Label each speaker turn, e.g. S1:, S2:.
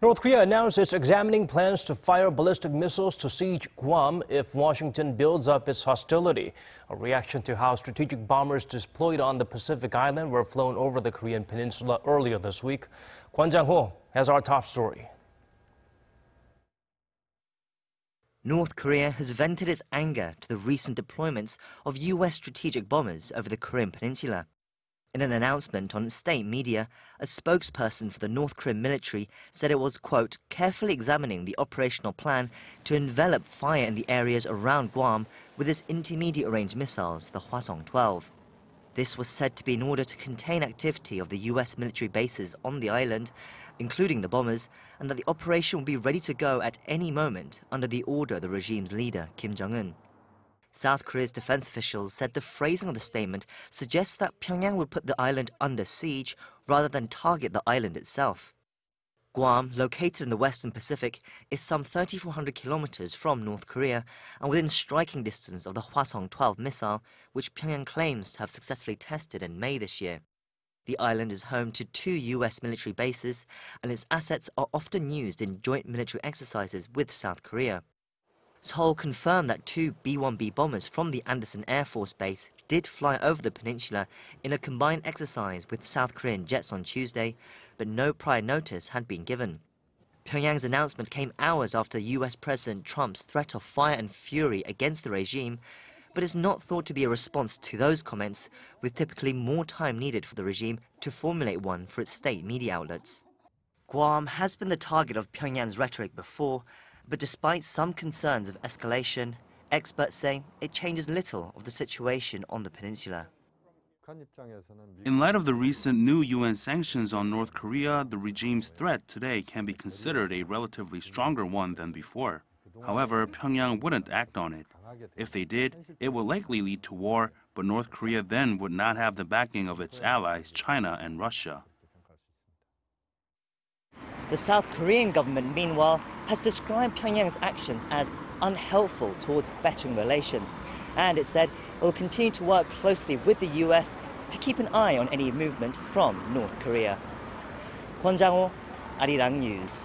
S1: North Korea announced it's examining plans to fire ballistic missiles to siege Guam if Washington builds up its hostility. A reaction to how strategic bombers deployed on the Pacific island were flown over the Korean Peninsula earlier this week. Kwon Jang-ho has our top story.
S2: North Korea has vented its anger to the recent deployments of U.S. strategic bombers over the Korean Peninsula. In an announcement on state media, a spokesperson for the North Korean military said it was, quote, carefully examining the operational plan to envelop fire in the areas around Guam with its intermediate-range missiles, the Hwasong-12. This was said to be in order to contain activity of the U.S. military bases on the island, including the bombers, and that the operation will be ready to go at any moment under the order of the regime's leader, Kim Jong-un. South Korea's defense officials said the phrasing of the statement suggests that Pyongyang would put the island under siege rather than target the island itself. Guam, located in the Western Pacific, is some 3,400 kilometers from North Korea and within striking distance of the Hwasong-12 missile, which Pyongyang claims to have successfully tested in May this year. The island is home to 2 U.S. military bases, and its assets are often used in joint military exercises with South Korea. Seoul confirmed that 2 B-1B bombers from the Andersen Air Force Base did fly over the peninsula in a combined exercise with South Korean jets on Tuesday, but no prior notice had been given. Pyongyang's announcement came hours after US President Trump's threat of fire and fury against the regime, but is not thought to be a response to those comments, with typically more time needed for the regime to formulate one for its state media outlets. Guam has been the target of Pyongyang's rhetoric before, but despite some concerns of escalation, experts say it changes little of the situation on the peninsula.
S3: In light of the recent new UN sanctions on North Korea, the regime's threat today can be considered a relatively stronger one than before. However, Pyongyang wouldn't act on it. If they did, it would likely lead to war, but North Korea then would not have the backing of its allies, China and Russia.
S2: The South Korean government, meanwhile, has described Pyongyang's actions as unhelpful towards bettering relations, and it said it will continue to work closely with the US to keep an eye on any movement from North Korea. Kwon Jang-ho, Arirang News.